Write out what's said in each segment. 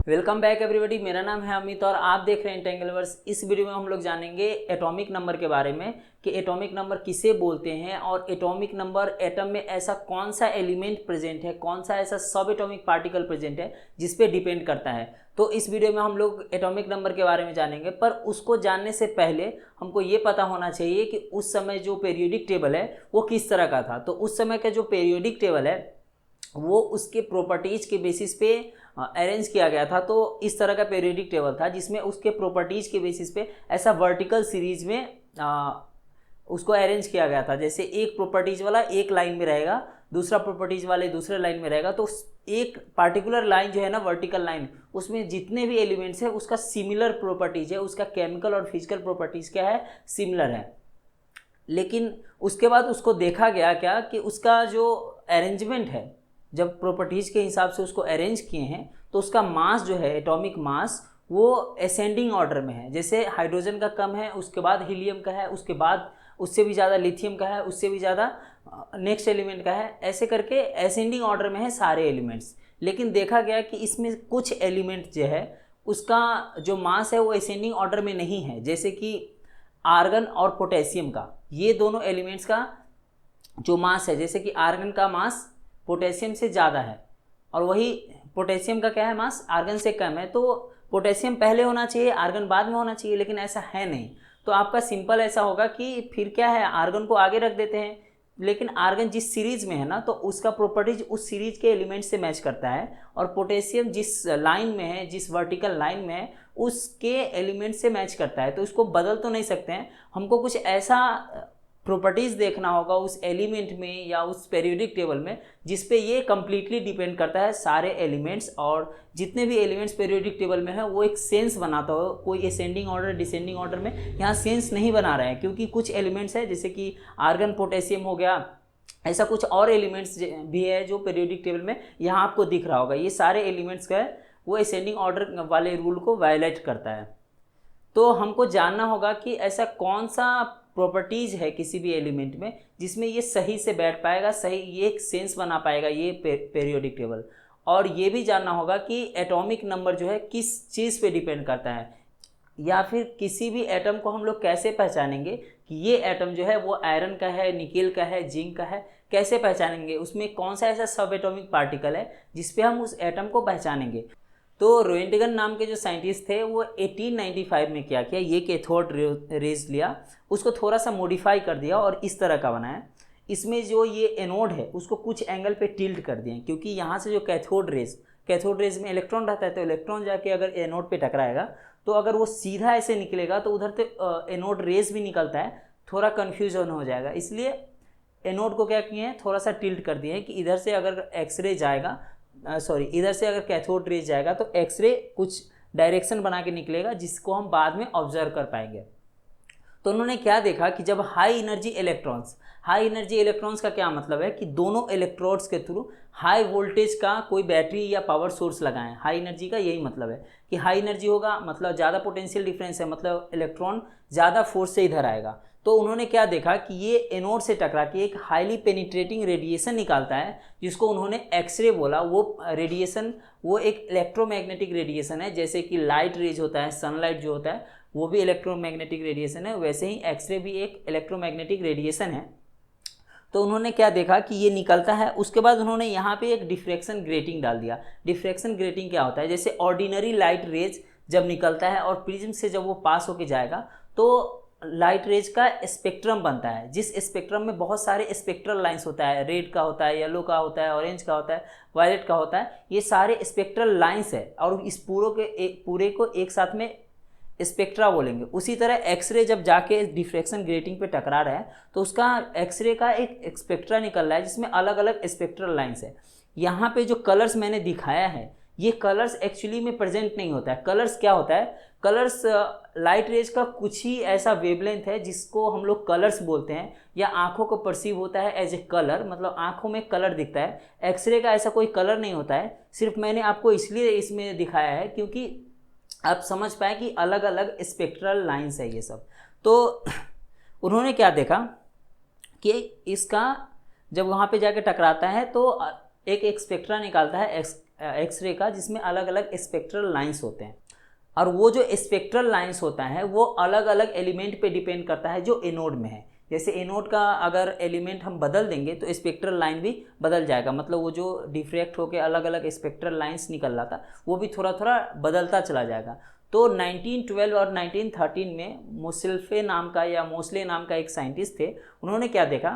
Welcome back everybody, मेरा नाम है अमित और आप देख रहे हैं एंटेंगलवर्स। इस वीडियो में हम लोग जानेंगे एटॉमिक नंबर के बारे में कि एटॉमिक नंबर किसे बोलते हैं और एटॉमिक नंबर एटम में ऐसा कौन सा एलिमेंट प्रेजेंट है, कौन सा ऐसा सब एटॉमिक पार्टिकल प्रेजेंट है जिस पे डिपेंड करता है। तो इस वीडियो में हम लोग एटॉमिक नंबर के बारे में जानेंगे, पर उसको जानने से पहले हमको ये पता होना चाहिए कि उस समय जो पीरियोडिक टेबल है वो किस तरह का था। तो उस समय का जो पीरियोडिक टेबल है वो उसके प्रॉपर्टीज के बेसिस पे अरेंज किया गया था। तो इस तरह का पीरियोडिक टेबल था जिसमें उसके प्रॉपर्टीज के बेसिस पे ऐसा वर्टिकल सीरीज में उसको अरेंज किया गया था। जैसे एक प्रॉपर्टीज वाला एक लाइन में रहेगा, दूसरा प्रॉपर्टीज वाले दूसरे लाइन में रहेगा। तो एक पार्टिकुलर लाइन जो है ना, वर्टिकल लाइन, उसमें जितने भी एलिमेंट्स है उसका सिमिलर प्रॉपर्टीज है, उसका केमिकल और फिजिकल प्रॉपर्टीज क्या है, सिमिलर है। लेकिन उसके बाद उसको देखा गया क्या कि उसका जो अरेंजमेंट है, जब प्रॉपर्टीज के हिसाब से उसको अरेंज किए हैं तो उसका मास जो है, एटॉमिक मास, वो असेंडिंग ऑर्डर में है। जैसे हाइड्रोजन का कम है, उसके बाद हीलियम का है, उसके बाद उससे भी ज़्यादा लिथियम का है, उससे भी ज़्यादा नेक्स्ट एलिमेंट का है, ऐसे करके असेंडिंग ऑर्डर में है सारे एलिमेंट्स। लेकिन देखा गया कि इसमें कुछ एलिमेंट जो है उसका जो मास है वो असेंडिंग ऑर्डर में नहीं है। जैसे कि आर्गन और पोटेशियम का, ये दोनों एलिमेंट्स का जो मास है, जैसे कि आर्गन का मास पोटेशियम से ज़्यादा है और वही पोटेशियम का क्या है, मास आर्गन से कम है। तो पोटेशियम पहले होना चाहिए, आर्गन बाद में होना चाहिए, लेकिन ऐसा है नहीं। तो आपका सिंपल ऐसा होगा कि फिर क्या है, आर्गन को आगे रख देते हैं। लेकिन आर्गन जिस सीरीज में है ना, तो उसका प्रॉपर्टीज उस सीरीज के एलिमेंट से मैच करता है, और पोटेशियम जिस लाइन में है, जिस वर्टिकल लाइन में है, उसके एलिमेंट से मैच करता है। तो इसको बदल तो नहीं सकते हैं, हमको कुछ ऐसा प्रॉपर्टीज देखना होगा उस एलिमेंट में या उस पीरियोडिक टेबल में जिस पे ये कम्प्लीटली डिपेंड करता है सारे एलिमेंट्स। और जितने भी एलिमेंट्स पीरियोडिक टेबल में है वो एक सेंस बनाता हो, कोई असेंडिंग ऑर्डर डिसेंडिंग ऑर्डर में यहाँ सेंस नहीं बना रहे हैं, क्योंकि कुछ एलिमेंट्स है जैसे कि आर्गन पोटेशियम हो गया, ऐसा कुछ और एलिमेंट्स भी है जो पीरियोडिक टेबल में यहाँ आपको दिख रहा होगा। ये सारे एलिमेंट्स का है वो असेंडिंग ऑर्डर वाले रूल को वायलेट करता है। तो हमको जानना होगा कि ऐसा कौन सा प्रॉपर्टीज है किसी भी एलिमेंट में जिसमें ये सही से बैठ पाएगा, सही ये एक सेंस बना पाएगा ये पीरियोडिक टेबल। और ये भी जानना होगा कि एटॉमिक नंबर जो है किस चीज़ पे डिपेंड करता है, या फिर किसी भी एटम को हम लोग कैसे पहचानेंगे कि ये एटम जो है वो आयरन का है, निकेल का है, जिंक का है, कैसे पहचानेंगे, उसमें कौन सा ऐसा सब एटॉमिक पार्टिकल है जिस पे हम उस एटम को पहचानेंगे। तो रोएंटगन नाम के जो साइंटिस्ट थे वो 1895 में क्या किया, ये कैथोड रेज लिया, उसको थोड़ा सा मॉडिफाई कर दिया और इस तरह का बनाया। इसमें जो ये एनोड है उसको कुछ एंगल पे टिल्ट कर दिए, क्योंकि यहाँ से जो कैथोड रेज में इलेक्ट्रॉन रहता है, तो इलेक्ट्रॉन जाके अगर एनोड पे टकराएगा तो अगर वो सीधा ऐसे निकलेगा तो उधर तो एनोड रेज भी निकलता है, थोड़ा कन्फ्यूजन हो जाएगा। इसलिए एनोड को क्या किए हैं, थोड़ा सा टिल्ट कर दिए हैं कि इधर से अगर एक्सरे जाएगा, इधर से अगर कैथोड रेज जाएगा तो एक्सरे कुछ डायरेक्शन बना के निकलेगा जिसको हम बाद में ऑब्जर्व कर पाएंगे। तो उन्होंने क्या देखा कि जब हाई एनर्जी इलेक्ट्रॉन्स का क्या मतलब है कि दोनों इलेक्ट्रोड्स के थ्रू हाई वोल्टेज का कोई बैटरी या पावर सोर्स लगाएं। हाई एनर्जी का यही मतलब है कि हाई एनर्जी होगा मतलब ज़्यादा पोटेंशियल डिफरेंस है, मतलब इलेक्ट्रॉन ज़्यादा फोर्स से इधर आएगा। तो उन्होंने क्या देखा कि ये एनोड से टकरा के एक हाईली पेनिट्रेटिंग रेडिएशन निकालता है जिसको उन्होंने एक्सरे बोला। वो रेडिएशन वो एक इलेक्ट्रोमैग्नेटिक रेडिएशन है, जैसे कि लाइट रेज होता है, सनलाइट जो होता है वो भी इलेक्ट्रोमैग्नेटिक रेडिएशन है, वैसे ही एक्सरे भी एक इलेक्ट्रोमैग्नेटिक रेडिएशन है। तो उन्होंने क्या देखा कि ये निकलता है। उसके बाद उन्होंने यहाँ पे एक डिफ्रैक्शन ग्रेटिंग डाल दिया। डिफ्रैक्शन ग्रेटिंग क्या होता है, जैसे ऑर्डिनरी लाइट रेज जब निकलता है और प्रिज्म से जब वो पास होके जाएगा तो लाइट रेज का स्पेक्ट्रम बनता है, जिस स्पेक्ट्रम में बहुत सारे स्पेक्ट्रल लाइंस होता है, रेड का होता है, येलो का होता है, ऑरेंज का होता है, वायलेट का होता है, ये सारे स्पेक्ट्रल लाइंस है और इस पूरे को एक साथ में स्पेक्ट्रा बोलेंगे। उसी तरह एक्सरे जब जाके डिफ्रैक्शन ग्रेटिंग पे टकरा रहा है तो उसका एक्सरे का एक स्पेक्ट्रा निकल रहा है जिसमें अलग अलग स्पेक्ट्रल लाइंस है। यहाँ पे जो कलर्स मैंने दिखाया है ये कलर्स एक्चुअली में प्रेजेंट नहीं होता है। कलर्स क्या होता है, कलर्स लाइट रेज का कुछ ही ऐसा वेवलेंथ है जिसको हम लोग कलर्स बोलते हैं, या आंखों को परसीव होता है एज ए कलर, मतलब आंखों में कलर दिखता है। एक्सरे का ऐसा कोई कलर नहीं होता है। सिर्फ मैंने आपको इसलिए इसमें दिखाया है क्योंकि आप समझ पाए कि अलग अलग स्पेक्ट्रल लाइंस है ये सब। तो उन्होंने क्या देखा कि इसका जब वहाँ पे जाके टकराता है तो एक स्पेक्ट्रा निकालता है एक्सरे का जिसमें अलग अलग स्पेक्ट्रल लाइंस होते हैं, और वो जो स्पेक्ट्रल लाइंस होता है वो अलग अलग एलिमेंट पे डिपेंड करता है जो एनोड में है। जैसे एनोड का अगर एलिमेंट हम बदल देंगे तो स्पेक्ट्रल लाइन भी बदल जाएगा, मतलब वो जो डिफ्रैक्ट होकर अलग अलग स्पेक्ट्रल लाइंस निकल रहा था वो भी थोड़ा थोड़ा बदलता चला जाएगा। तो 1912 और 1913 में मोसेल्फे नाम का या मोस्ले नाम का एक साइंटिस्ट थे, उन्होंने क्या देखा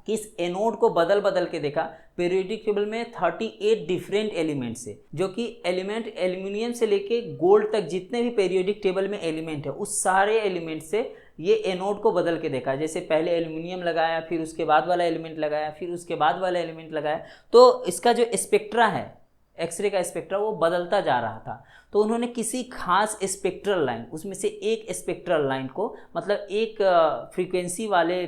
कि इस एनोड को बदल बदल के देखा पीरियोडिक टेबल में 38 डिफरेंट एलिमेंट से, जो कि एलिमेंट एल्यूमिनियम से लेके गोल्ड तक जितने भी पीरियोडिक टेबल में एलिमेंट है उस सारे एलिमेंट से ये एनोड को बदल के देखा। जैसे पहले एल्यूमिनियम लगाया, फिर उसके बाद वाला एलिमेंट लगाया, फिर उसके बाद वाला एलिमेंट लगाया, तो इसका जो स्पेक्ट्रा है, एक्सरे का स्पेक्ट्रा, वो बदलता जा रहा था। तो उन्होंने किसी खास स्पेक्ट्रल लाइन, उसमें से एक स्पेक्ट्रल लाइन को, मतलब एक फ्रीक्वेंसी वाले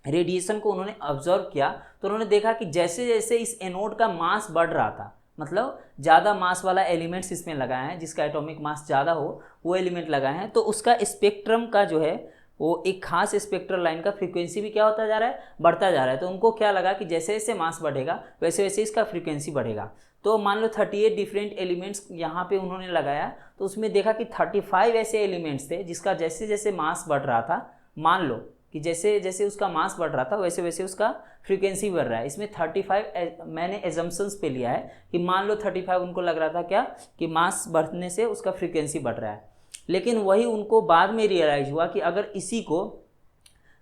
रेडिएशन को उन्होंने ऑब्जर्व किया। तो उन्होंने देखा कि जैसे जैसे इस एनोड का मास बढ़ रहा था, मतलब ज़्यादा मास वाला एलिमेंट्स इसमें लगाए हैं, जिसका एटॉमिक मास ज़्यादा हो वो एलिमेंट लगाए हैं, तो उसका स्पेक्ट्रम का जो है वो एक खास स्पेक्ट्रल लाइन का फ्रीक्वेंसी भी क्या होता जा रहा है, बढ़ता जा रहा है। तो उनको क्या लगा कि जैसे जैसे मास बढ़ेगा वैसे वैसे इसका फ्रीक्वेंसी बढ़ेगा। तो मान लो 38 डिफरेंट एलिमेंट्स यहाँ पे उन्होंने लगाया, तो उसमें देखा कि 35 ऐसे एलिमेंट्स थे जिसका जैसे जैसे मास बढ़ रहा था, मान लो कि जैसे जैसे उसका मास बढ़ रहा था वैसे वैसे उसका फ्रीक्वेंसी बढ़ रहा है। इसमें 35 मैंने एजम्पशंस पे लिया है कि मान लो 35 उनको लग रहा था क्या कि मास बढ़ने से उसका फ्रीक्वेंसी बढ़ रहा है। लेकिन वही उनको बाद में रियलाइज हुआ कि अगर इसी को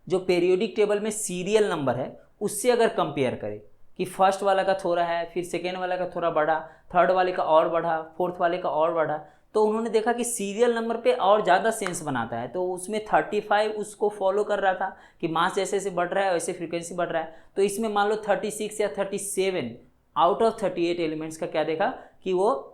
जो पीरियोडिक टेबल में सीरियल नंबर है उससे अगर कंपेयर करें कि फर्स्ट वाला का थोड़ा है, फिर सेकेंड वाला का थोड़ा बढ़ा, थर्ड वाले का और बढ़ा, फोर्थ वाले का और बढ़ा, तो उन्होंने देखा कि सीरियल नंबर पे और ज़्यादा सेंस बनाता है। तो उसमें 35 उसको फॉलो कर रहा था कि मास जैसे जैसे बढ़ रहा है वैसे फ्रीक्वेंसी बढ़ रहा है। तो इसमें मान लो 36 या 37 आउट ऑफ 38 एलिमेंट्स का क्या देखा कि वो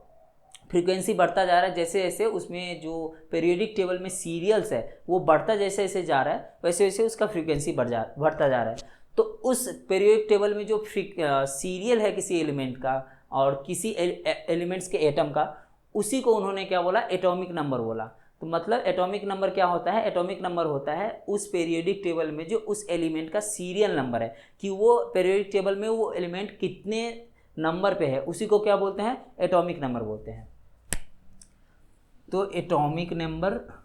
फ्रीक्वेंसी बढ़ता जा रहा है, जैसे जैसे उसमें जो पीरियोडिक टेबल में सीरियल्स है वो बढ़ता जैसे जैसे जा रहा है वैसे वैसे उसका फ्रीक्वेंसी बढ़ता जा रहा है। तो उस पीरियोडिक टेबल में जो सीरियल है किसी एलिमेंट का और किसी एलिमेंट्स के एटम का, उसी को उन्होंने क्या बोला, एटॉमिक नंबर बोला। तो मतलब एटॉमिक नंबर क्या होता है, एटॉमिक नंबर होता है उस पीरियोडिक टेबल में जो उस एलिमेंट का सीरियल नंबर है, कि वो पीरियोडिक टेबल में वो एलिमेंट कितने नंबर पे है, उसी को क्या बोलते हैं, एटॉमिक नंबर बोलते हैं। तो एटॉमिक नंबर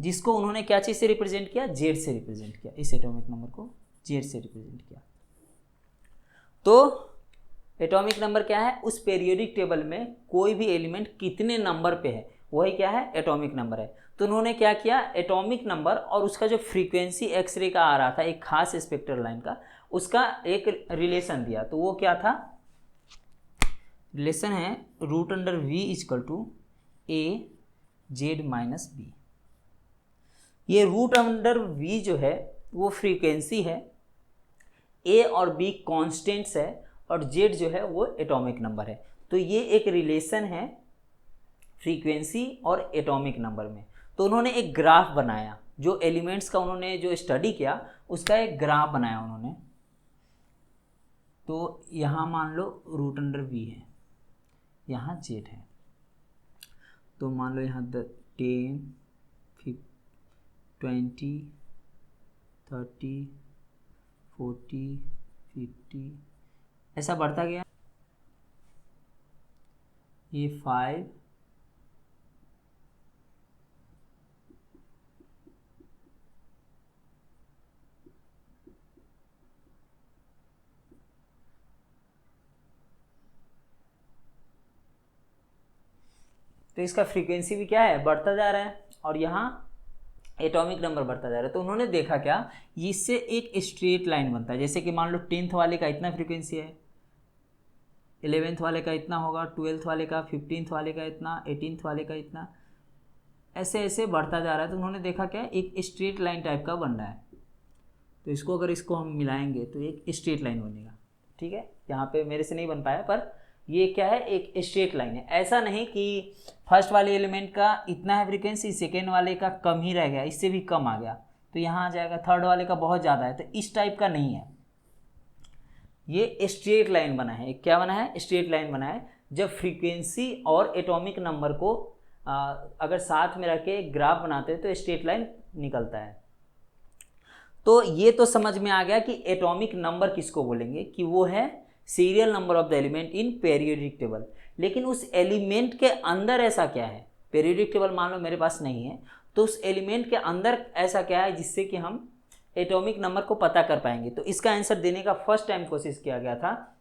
जिसको उन्होंने क्या चीज़ से रिप्रेजेंट किया, जेड से रिप्रेजेंट किया, इस एटॉमिक नंबर को जेड से रिप्रेजेंट किया। तो एटॉमिक नंबर क्या है, उस पीरियोडिक टेबल में कोई भी एलिमेंट कितने नंबर पे है वही क्या है, एटॉमिक नंबर है। तो उन्होंने क्या किया, एटॉमिक नंबर और उसका जो फ्रीक्वेंसी एक्सरे का आ रहा था एक खास स्पेक्ट्रल लाइन का, उसका एक रिलेशन दिया। तो वो क्या था, रिलेशन है √/a/z-b। ये √/v जो है वो फ्रीक्वेंसी है, a और b कॉन्स्टेंट्स है, और z जो है वो एटॉमिक नंबर है। तो ये एक रिलेशन है फ्रीक्वेंसी और एटॉमिक नंबर में। तो उन्होंने एक ग्राफ बनाया, जो एलिमेंट्स का उन्होंने जो स्टडी किया उसका एक ग्राफ बनाया उन्होंने। तो यहाँ मान लो √/v है, यहाँ z है। तो मान लो यहाँ 10, 20, 30, 40, 50 ऐसा बढ़ता गया। ये 5, तो इसका फ्रीक्वेंसी भी क्या है, बढ़ता जा रहा है, और यहाँ एटॉमिक नंबर बढ़ता जा रहा है। तो उन्होंने देखा क्या, इससे एक स्ट्रेट लाइन बनता है। जैसे कि मान लो 10th वाले का इतना फ्रीक्वेंसी है, 11th वाले का इतना होगा, 12th वाले का, 15th वाले का इतना, 18th वाले का इतना, ऐसे ऐसे बढ़ता जा रहा है। तो उन्होंने देखा क्या, एक स्ट्रेट लाइन टाइप का बन रहा है। तो इसको अगर इसको हम मिलाएंगे तो एक स्ट्रेट लाइन बनेगा। ठीक है, यहाँ पे मेरे से नहीं बन पाया, पर ये क्या है, एक स्ट्रेट लाइन है। ऐसा नहीं कि फर्स्ट वाले एलिमेंट का इतना है फ्रीक्वेंसी, सेकेंड वाले का कम ही रह गया, इससे भी कम आ गया तो यहाँ आ जाएगा, थर्ड वाले का बहुत ज़्यादा है, तो इस टाइप का नहीं है। ये स्ट्रेट लाइन बना है। क्या बना है, स्ट्रेट लाइन बना है। जब फ्रीक्वेंसी और एटॉमिक नंबर को अगर साथ में रख के ग्राफ बनाते हैं तो स्ट्रेट लाइन निकलता है। तो ये तो समझ में आ गया कि एटॉमिक नंबर किसको बोलेंगे, कि वो है serial number of the element in periodic table. लेकिन उस एलिमेंट के अंदर ऐसा क्या है, पीरियोडिक टेबल मान लो मेरे पास नहीं है, तो उस एलिमेंट के अंदर ऐसा क्या है जिससे कि हम एटॉमिक नंबर को पता कर पाएंगे। तो इसका आंसर देने का फर्स्ट टाइम कोशिश किया गया था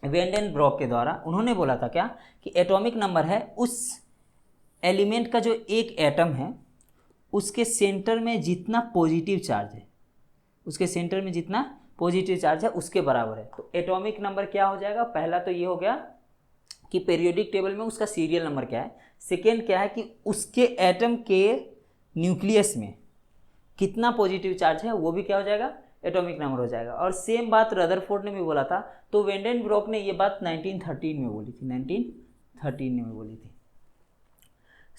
वेंडेनब्रॉक के द्वारा। उन्होंने बोला था क्या कि एटॉमिक नंबर है उस एलिमेंट का जो एक एटम है उसके सेंटर में जितना पॉजिटिव चार्ज है, उसके सेंटर में जितना पॉजिटिव चार्ज है उसके बराबर है। तो एटॉमिक नंबर क्या हो जाएगा, पहला तो ये हो गया कि पीरियोडिक टेबल में उसका सीरियल नंबर क्या है। सेकेंड क्या है कि उसके एटम के न्यूक्लियस में कितना पॉजिटिव चार्ज है, वो भी क्या हो जाएगा, एटॉमिक नंबर हो जाएगा। और सेम बात रदरफोर्ड ने भी बोला था। तो वेंडेनब्रॉक ने ये बात 1913 में बोली थी, 1913 में बोली थी।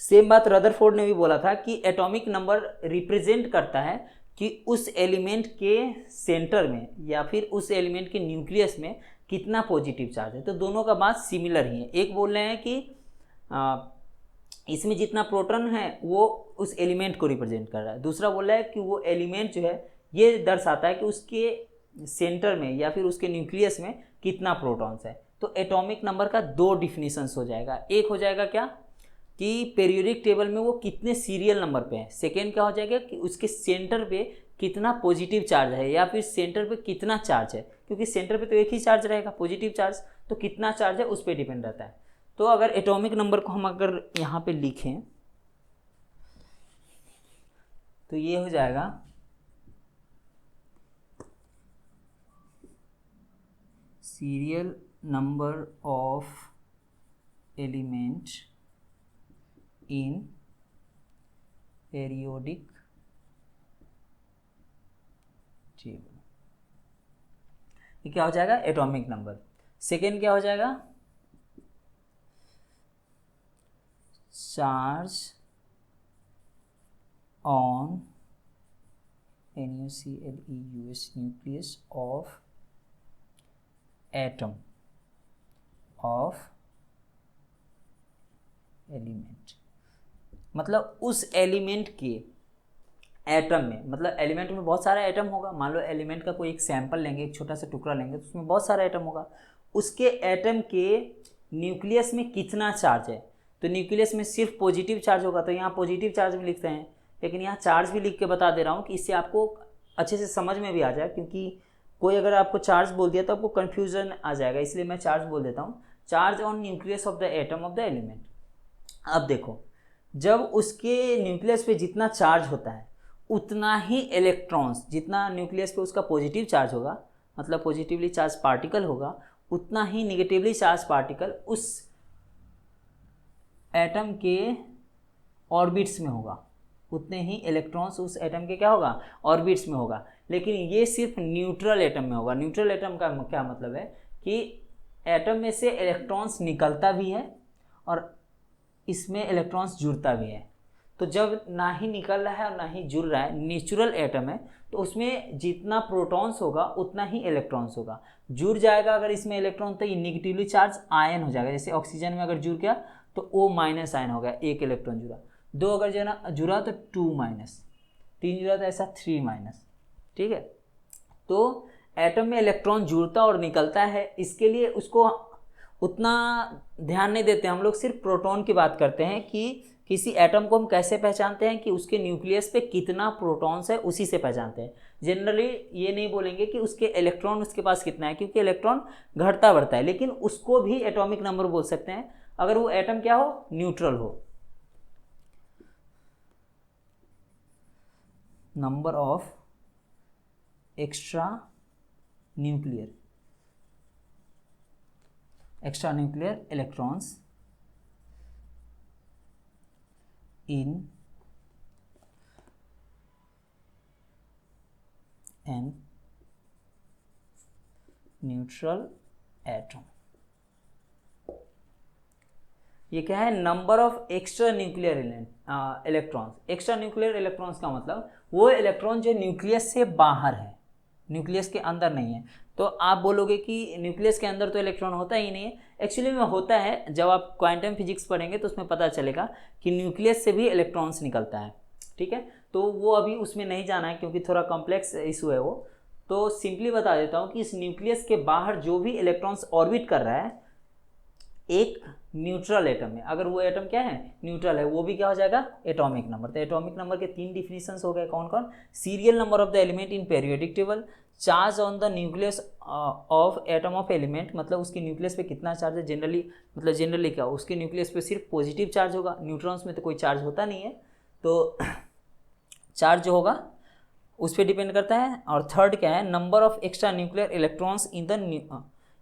सेम बात रदरफोर्ड ने भी बोला था कि एटॉमिक नंबर रिप्रेजेंट करता है कि उस एलिमेंट के सेंटर में या फिर उस एलिमेंट के न्यूक्लियस में कितना पॉजिटिव चार्ज है। तो दोनों का बात सिमिलर ही है। एक बोल रहे हैं कि इसमें जितना प्रोटॉन है वो उस एलिमेंट को रिप्रेजेंट कर रहा है, दूसरा बोल रहा है कि वो एलिमेंट जो है ये दर्शाता है कि उसके सेंटर में या फिर उसके न्यूक्लियस में कितना प्रोटॉन्स है। तो एटॉमिक नंबर का दो डिफिनीशंस हो जाएगा, एक हो जाएगा क्या कि पीरियोडिक टेबल में वो कितने सीरियल नंबर पे है, सेकेंड क्या हो जाएगा कि उसके सेंटर पे कितना पॉजिटिव चार्ज है या फिर सेंटर पे कितना चार्ज है, क्योंकि सेंटर पे तो एक ही चार्ज रहेगा पॉजिटिव चार्ज, तो कितना चार्ज है उस पर डिपेंड रहता है। तो अगर एटॉमिक नंबर को हम अगर यहाँ पे लिखें तो ये हो जाएगा serial number of element in periodic table, ये क्या हो जाएगा, एटॉमिक नंबर। सेकेंड क्या हो जाएगा, charge on NuClEus nucleus of atom of element. मतलब उस एलिमेंट के एटम में, मतलब एलिमेंट में बहुत सारा एटम होगा, मान लो एलिमेंट का कोई एक सैंपल लेंगे, एक छोटा सा टुकड़ा लेंगे तो उसमें बहुत सारा एटम होगा, उसके एटम के न्यूक्लियस में कितना चार्ज है। तो न्यूक्लियस में सिर्फ पॉजिटिव चार्ज होगा तो यहाँ पॉजिटिव चार्ज में लिखते हैं, लेकिन यहाँ चार्ज भी लिख के बता दे रहा हूँ कि इससे आपको अच्छे से समझ में भी आ जाए, क्योंकि कोई अगर आपको चार्ज बोल दिया तो आपको कन्फ्यूजन आ जाएगा, इसलिए मैं चार्ज बोल देता हूँ, charge on nucleus of the atom of the element. अब देखो, जब उसके न्यूक्लियस पे जितना चार्ज होता है उतना ही इलेक्ट्रॉन्स, जितना न्यूक्लियस पे उसका पॉजिटिव चार्ज होगा, मतलब पॉजिटिवली चार्ज पार्टिकल होगा, उतना ही निगेटिवली चार्ज पार्टिकल उस एटम के ऑर्बिट्स में होगा, उतने ही इलेक्ट्रॉन्स उस एटम के क्या होगा, ऑर्बिट्स में होगा। लेकिन ये सिर्फ न्यूट्रल एटम में होगा। न्यूट्रल एटम का क्या मतलब है कि एटम में से इलेक्ट्रॉन्स निकलता भी है और इसमें इलेक्ट्रॉन्स जुड़ता भी है। तो जब ना ही निकल रहा है और ना ही जुड़ रहा है, नेचुरल एटम है, तो उसमें जितना प्रोटॉन्स होगा उतना ही इलेक्ट्रॉन्स होगा। जुड़ जाएगा अगर इसमें इलेक्ट्रॉन तो ये निगेटिवली चार्ज आयन हो जाएगा। जैसे ऑक्सीजन में अगर जुड़ गया तो O माइनस आयन हो गया, एक इलेक्ट्रॉन जुड़ा। दो अगर जुड़ा तो 2 माइनस, 3 जुड़ा तो ऐसा 3 माइनस। ठीक है, तो एटम में इलेक्ट्रॉन जुड़ता और निकलता है, इसके लिए उसको उतना ध्यान नहीं देते हम लोग, सिर्फ प्रोटॉन की बात करते हैं कि किसी एटम को हम कैसे पहचानते हैं कि उसके न्यूक्लियस पे कितना प्रोटॉन्स है, उसी से पहचानते हैं। जनरली ये नहीं बोलेंगे कि उसके इलेक्ट्रॉन उसके पास कितना है, क्योंकि इलेक्ट्रॉन घटता बढ़ता है, लेकिन उसको भी एटॉमिक नंबर बोल सकते हैं अगर वो एटम क्या हो, न्यूट्रल हो। Number of extra nuclear electrons in an neutral atom। ये क्या है, number of extra nuclear electrons. Extra nuclear electrons का मतलब वो इलेक्ट्रॉन जो न्यूक्लियस से बाहर है, न्यूक्लियस के अंदर नहीं है। तो आप बोलोगे कि न्यूक्लियस के अंदर तो इलेक्ट्रॉन होता ही नहीं है, एक्चुअली में होता है। जब आप क्वांटम फिजिक्स पढ़ेंगे तो उसमें पता चलेगा कि न्यूक्लियस से भी इलेक्ट्रॉन्स निकलता है। ठीक है, तो वो अभी उसमें नहीं जाना है क्योंकि थोड़ा कॉम्प्लेक्स इशू है वो। तो सिंपली बता देता हूँ कि इस न्यूक्लियस के बाहर जो भी इलेक्ट्रॉन्स ऑर्बिट कर रहा है एक न्यूट्रल एटम में, अगर वो एटम क्या है, न्यूट्रल है, वो भी क्या हो जाएगा, एटॉमिक नंबर। तो एटॉमिक नंबर के 3 डिफिनीशंस हो गए, कौन कौन, serial number of the element in periodic table, charge on the nucleus of atom of element, मतलब उसके न्यूक्लियस पे कितना चार्ज है, जनरली क्या, उसके न्यूक्लियस पे सिर्फ पॉजिटिव चार्ज होगा, न्यूट्रॉन्स में तो कोई चार्ज होता नहीं है, तो चार्ज जो होगा उस पर डिपेंड करता है। और थर्ड क्या है, number of extra nuclear electrons in the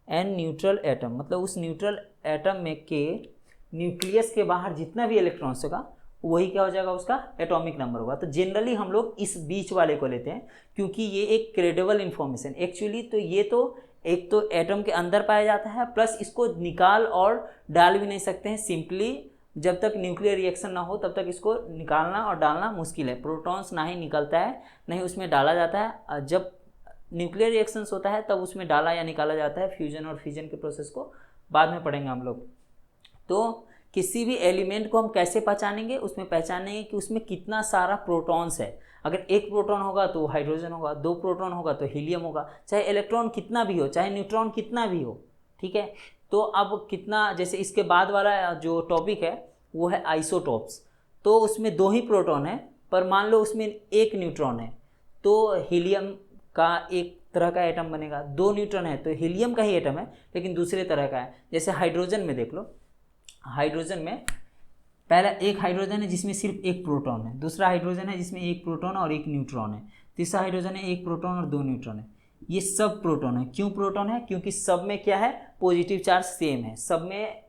end neutral atom, मतलब उस न्यूट्रल एटम में के न्यूक्लियस के बाहर जितना भी इलेक्ट्रॉन्स होगा वही क्या हो जाएगा, उसका एटॉमिक नंबर होगा। तो जनरली हम लोग इस बीच वाले को लेते हैं क्योंकि ये एक क्रेडिबल इन्फॉर्मेशन एक्चुअली, तो ये तो एक तो एटम के अंदर पाया जाता है, प्लस इसको निकाल और डाल भी नहीं सकते हैं, सिंपली जब तक न्यूक्लियर रिएक्शन ना हो तब तक इसको निकालना और डालना मुश्किल है। प्रोटॉन्स ना ही निकलता है ना ही उसमें डाला जाता है, जब न्यूक्लियर रिएक्शंस होता है तब उसमें डाला या निकाला जाता है, फ्यूजन और फिजन के प्रोसेस को बाद में पढ़ेंगे हम लोग। तो किसी भी एलिमेंट को हम कैसे पहचानेंगे, उसमें पहचानेंगे कि उसमें कितना सारा प्रोटॉन्स है। अगर एक प्रोटॉन होगा तो हाइड्रोजन होगा, 2 प्रोटॉन होगा तो हीलियम होगा, चाहे इलेक्ट्रॉन कितना भी हो, चाहे न्यूट्रॉन कितना भी हो, ठीक है। तो अब कितना, जैसे इसके बाद वाला जो टॉपिक है वो है आइसोटॉप्स, तो उसमें 2 ही प्रोटॉन है, पर मान लो उसमें 1 न्यूट्रॉन है तो हीलियम का एक तरह का एटम बनेगा, 2 न्यूट्रॉन है तो हीलियम का ही एटम है लेकिन दूसरे तरह का है। जैसे हाइड्रोजन में देख लो, हाइड्रोजन में पहला एक हाइड्रोजन है जिसमें सिर्फ 1 प्रोटॉन है, दूसरा हाइड्रोजन है जिसमें 1 प्रोटॉन और 1 न्यूट्रॉन है, तीसरा हाइड्रोजन है 1 प्रोटॉन और 2 न्यूट्रॉन है। ये सब प्रोटॉन है। क्यों प्रोटॉन है, क्योंकि सब में क्या है, पॉजिटिव चार्ज सेम है, सब में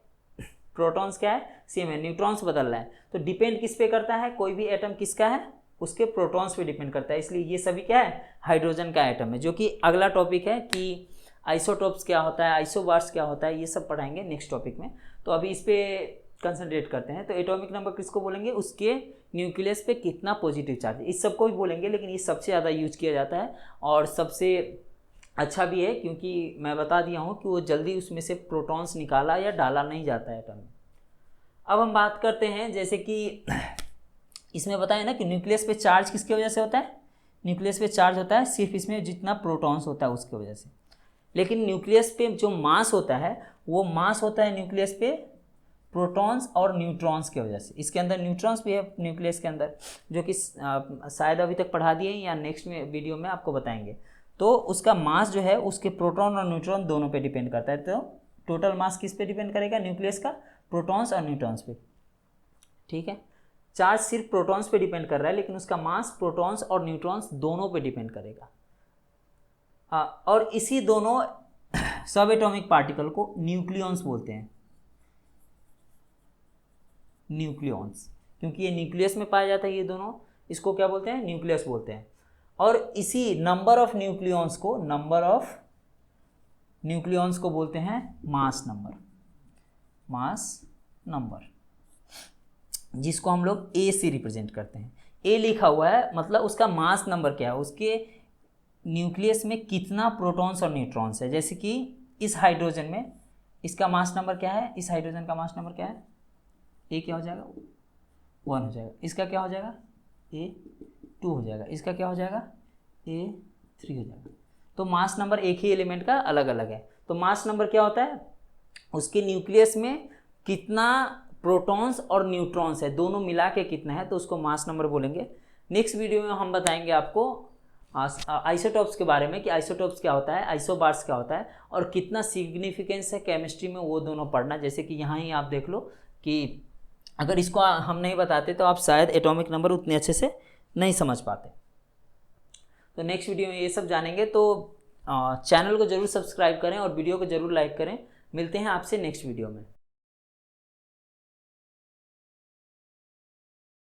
प्रोटॉन्स क्या है, सेम है, न्यूट्रॉन्स बदल रहा है। तो डिपेंड किस पे करता है, कोई भी एटम किसका है, उसके प्रोटॉन्स पे डिपेंड करता है, इसलिए ये सभी क्या है, हाइड्रोजन का एटम है। जो कि अगला टॉपिक है कि आइसोटॉप्स क्या होता है, आइसोबार्स क्या होता है, ये सब पढ़ाएंगे नेक्स्ट टॉपिक में। तो अभी इस पर कंसंट्रेट करते हैं। तो एटॉमिक नंबर किसको बोलेंगे, उसके न्यूक्लियस पे कितना पॉजिटिव चार्ज है, इस सबको भी बोलेंगे, लेकिन ये सबसे ज़्यादा यूज किया जाता है और सबसे अच्छा भी है क्योंकि मैं बता दिया हूँ कि वो जल्दी उसमें से प्रोटॉन्स निकाला या डाला नहीं जाता है एटम में। अब हम बात करते हैं, जैसे कि इसमें बताया ना कि न्यूक्लियस पे चार्ज किसकी वजह से होता है, न्यूक्लियस पे चार्ज होता है सिर्फ इसमें जितना प्रोटॉन्स होता है उसकी वजह से, लेकिन न्यूक्लियस पे जो मास होता है वो मास होता है न्यूक्लियस पे प्रोटॉन्स और न्यूट्रॉन्स की वजह से। इसके अंदर न्यूट्रॉन्स भी है न्यूक्लियस के अंदर, जो कि शायद अभी तक पढ़ा दिए या नेक्स्ट में वीडियो में आपको बताएंगे। तो उसका मास जो है उसके प्रोटॉन और न्यूट्रॉन दोनों पे डिपेंड करता है। तो टोटल मास किस पे डिपेंड करेगा, न्यूक्लियस का, प्रोटॉन्स और न्यूट्रॉन्स पे, ठीक है। चार्ज सिर्फ प्रोटॉन्स पे डिपेंड कर रहा है लेकिन उसका मास प्रोटॉन्स और न्यूट्रॉन्स दोनों पे डिपेंड करेगा। और इसी दोनों सब एटॉमिक पार्टिकल को न्यूक्लियॉन्स बोलते हैं, न्यूक्लियॉन्स, क्योंकि ये न्यूक्लियस में पाया जाता है, ये दोनों, इसको क्या बोलते हैं, न्यूक्लियस बोलते हैं। और इसी नंबर ऑफ न्यूक्लियॉन्स को बोलते हैं मास नंबर, जिसको हम लोग ए से रिप्रेजेंट करते हैं। ए लिखा हुआ है मतलब उसका मास नंबर क्या है, उसके न्यूक्लियस में कितना प्रोटॉन्स और न्यूट्रॉन्स है। जैसे कि इस हाइड्रोजन में इसका मास नंबर क्या है, इस हाइड्रोजन का मास नंबर क्या है, ए क्या हो जाएगा, 1 हो जाएगा, इसका क्या हो जाएगा, A2 हो जाएगा, इसका क्या हो जाएगा, A3 हो जाएगा। तो मास नंबर एक ही एलिमेंट का अलग अलग है। तो मास नंबर क्या होता है, उसके न्यूक्लियस में कितना प्रोटॉन्स और न्यूट्रॉन्स है, दोनों मिला के कितना है, तो उसको मास नंबर बोलेंगे। नेक्स्ट वीडियो में हम बताएंगे आपको आइसोटॉप्स के बारे में कि आइसोटॉप्स क्या होता है, आइसोबार्स क्या होता है और कितना सिग्निफिकेंस है केमिस्ट्री में, वो दोनों पढ़ना। जैसे कि यहाँ ही आप देख लो कि अगर इसको हम नहीं बताते तो आप शायद एटॉमिक नंबर उतने अच्छे से नहीं समझ पाते। तो नेक्स्ट वीडियो में ये सब जानेंगे। तो चैनल को ज़रूर सब्सक्राइब करें और वीडियो को ज़रूर लाइक करें। मिलते हैं आपसे नेक्स्ट वीडियो में।